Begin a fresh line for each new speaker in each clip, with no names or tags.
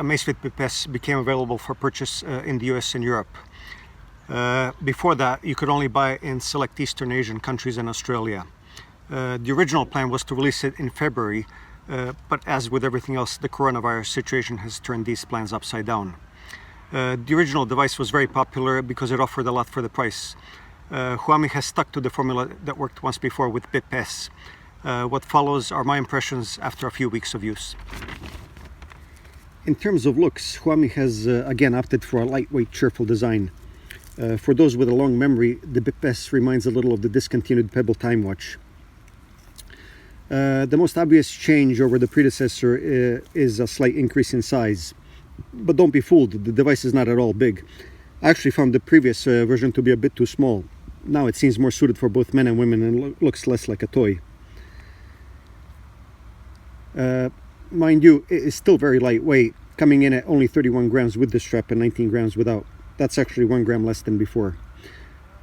Amazfit Bip S became available for purchase in the US and Europe. Before that, you could only buy it in select Eastern Asian countries and Australia. The original plan was to release it in February, but as with everything else, the coronavirus situation has turned these plans upside down. The original device was very popular because it offered a lot for the price. Huami has stuck to the formula that worked once before with Bip S. What follows are my impressions after a few weeks of use. In terms of looks, Huami has again opted for a lightweight, cheerful design. For those with a long memory, the Bip S reminds a little of the discontinued Pebble Time Watch. The most obvious change over the predecessor is a slight increase in size. But don't be fooled, the device is not at all big. I actually found the previous version to be a bit too small. Now it seems more suited for both men and women and looks less like a toy. Mind you, it is still very lightweight, coming in at only 31 grams with the strap and 19 grams without. That's actually 1 gram less than before.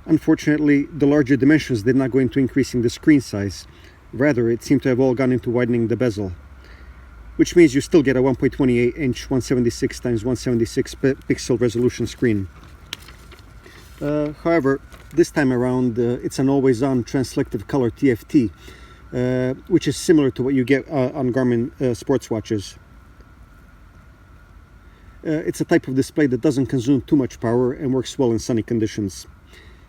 Unfortunately, the larger dimensions did not go into increasing the screen size. Rather, it seemed to have all gone into widening the bezel, which means you still get a 1.28 inch 176 x 176 pixel resolution screen. However, this time around it's an always-on transelective color TFT, which is similar to what you get on Garmin sports watches. It's a type of display that doesn't consume too much power and works well in sunny conditions.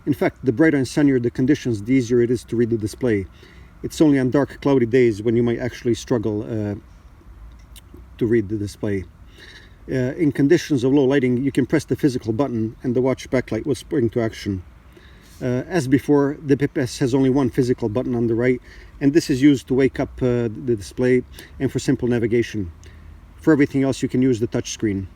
In fact, the brighter and sunnier the conditions, the easier it is to read the display. It's only on dark, cloudy days when you might actually struggle to read the display. In conditions of low lighting, you can press the physical button and the watch backlight will spring to action. As before, the Bip S has only one physical button on the right, and this is used to wake up the display and for simple navigation. For everything else, you can use the touch screen.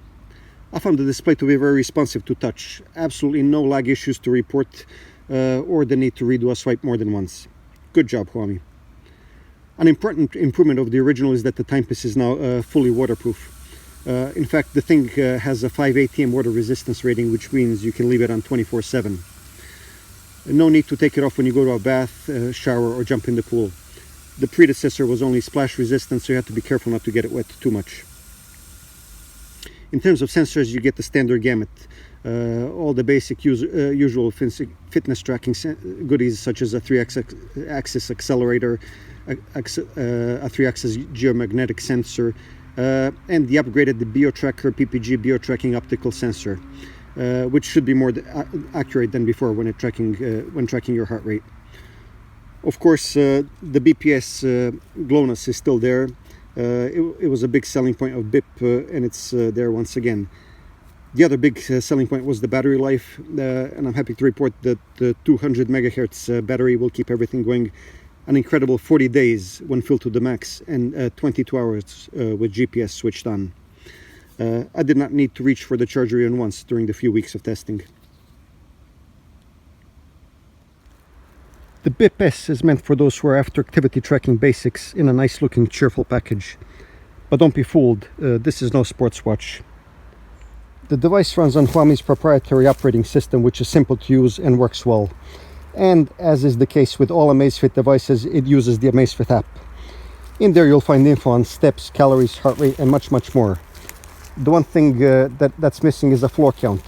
I found the display to be very responsive to touch. Absolutely no lag issues to report or the need to redo a swipe more than once. Good job, Huami. An important improvement of the original is that the timepiece is now fully waterproof. In fact, the thing has a 5 ATM water resistance rating, which means you can leave it on 24/7. No need to take it off when you go to a bath, shower, or jump in the pool. The predecessor was only splash resistant, so you have to be careful not to get it wet too much. In terms of sensors, you get the standard gamut. All the basic usual fitness tracking goodies, such as a 3-axis accelerator, a 3-axis geomagnetic sensor, and the upgraded BioTracker PPG BioTracking optical sensor, which should be more accurate than before when tracking your heart rate. Of course, the BPS glowness is still there. It was a big selling point of Bip, and it's there once again. The other big selling point was the battery life, and I'm happy to report that the 200 megahertz battery will keep everything going an incredible 40 days when filled to the max, and 22 hours with GPS switched on. I did not need to reach for the charger even once during the few weeks of testing. The Bip S is meant for those who are after activity tracking basics in a nice looking cheerful package. But don't be fooled, this is no sports watch. The device runs on Huami's proprietary operating system, which is simple to use and works well. And as is the case with all Amazfit devices, it uses the Amazfit app. In there you'll find info on steps, calories, heart rate, and much more. The one thing that's missing is a floor count.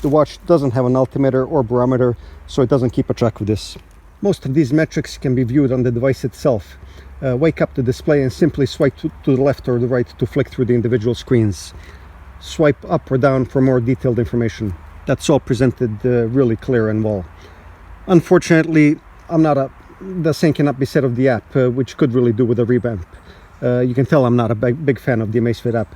The watch doesn't have an altimeter or barometer, so it doesn't keep a track of this. Most of these metrics can be viewed on the device itself. Wake up the display and simply swipe to the left or the right to flick through the individual screens. Swipe up or down for more detailed information. That's all presented really clear and well. Unfortunately, the same cannot be said of the app, which could really do with a revamp. You can tell I'm not a big fan of the Amazfit app.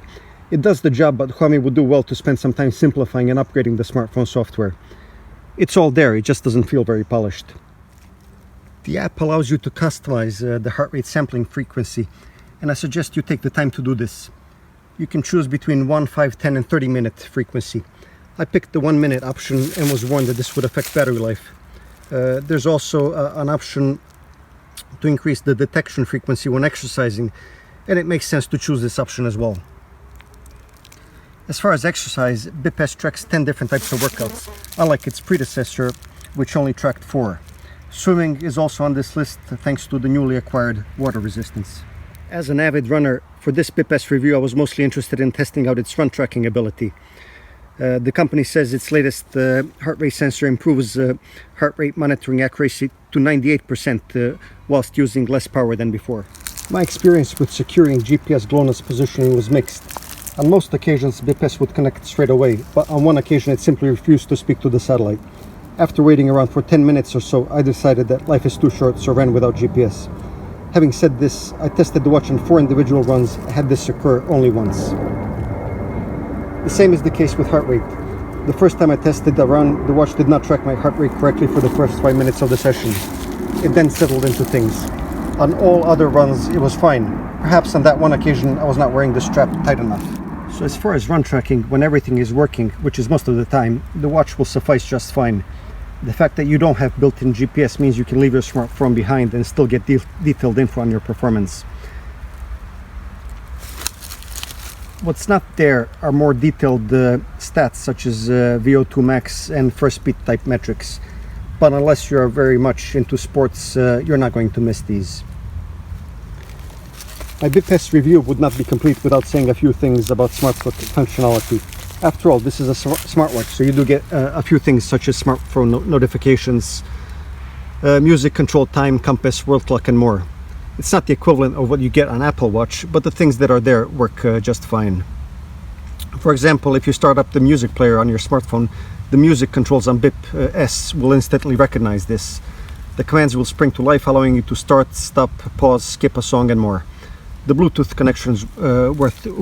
It does the job, but Huami would do well to spend some time simplifying and upgrading the smartphone software. It's all there, it just doesn't feel very polished. The app allows you to customize the heart rate sampling frequency, and I suggest you take the time to do this. You can choose between 1, 5, 10 and 30 minute frequency. I picked the 1 minute option and was warned that this would affect battery life. There's also an option to increase the detection frequency when exercising, and it makes sense to choose this option as well. As far as exercise, Bip S tracks 10 different types of workouts, unlike its predecessor, which only tracked 4. Swimming is also on this list thanks to the newly acquired water resistance. As an avid runner, for this Bip S review I was mostly interested in testing out its run tracking ability. The company says its latest heart rate sensor improves heart rate monitoring accuracy to 98% whilst using less power than before. My experience with securing GPS GLONASS positioning was mixed. On most occasions Bip S would connect straight away, but on one occasion it simply refused to speak to the satellite. After waiting around for 10 minutes or so, I decided that life is too short, so ran without GPS. Having said this, I tested the watch in 4 individual runs, had this occur only once. The same is the case with heart rate. The first time I tested the run, the watch did not track my heart rate correctly for the first 5 minutes of the session. It then settled into things. On all other runs, it was fine. Perhaps on that one occasion, I was not wearing the strap tight enough. So as far as run tracking, when everything is working, which is most of the time, the watch will suffice just fine. The fact that you don't have built-in GPS means you can leave your smartphone behind and still get detailed info on your performance. What's not there are more detailed stats such as VO2 max and first beat type metrics. But unless you're very much into sports, you're not going to miss these. My Bip S review would not be complete without saying a few things about smartwatch functionality. After all, this is a smartwatch, so you do get a few things such as smartphone notifications, music control, time, compass, world clock and more. It's not the equivalent of what you get on Apple Watch, but the things that are there work just fine. For example, if you start up the music player on your smartphone, the music controls on Bip S will instantly recognize this. The commands will spring to life, allowing you to start, stop, pause, skip a song and more. The Bluetooth connection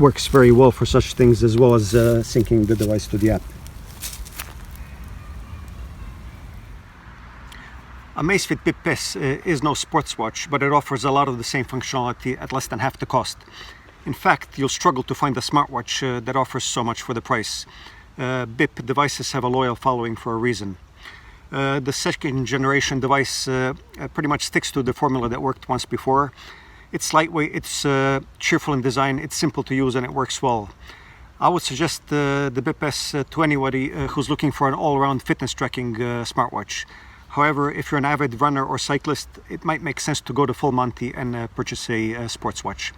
works very well for such things, as well as syncing the device to the app. Amazfit Bip S is no sports watch, but it offers a lot of the same functionality at less than half the cost. In fact, you'll struggle to find a smartwatch that offers so much for the price. Bip devices have a loyal following for a reason. The second generation device pretty much sticks to the formula that worked once before. It's lightweight, it's cheerful in design, it's simple to use and it works well. I would suggest the Bip S to anybody who's looking for an all-around fitness tracking smartwatch. However, if you're an avid runner or cyclist, it might make sense to go to full Monty and purchase a sports watch.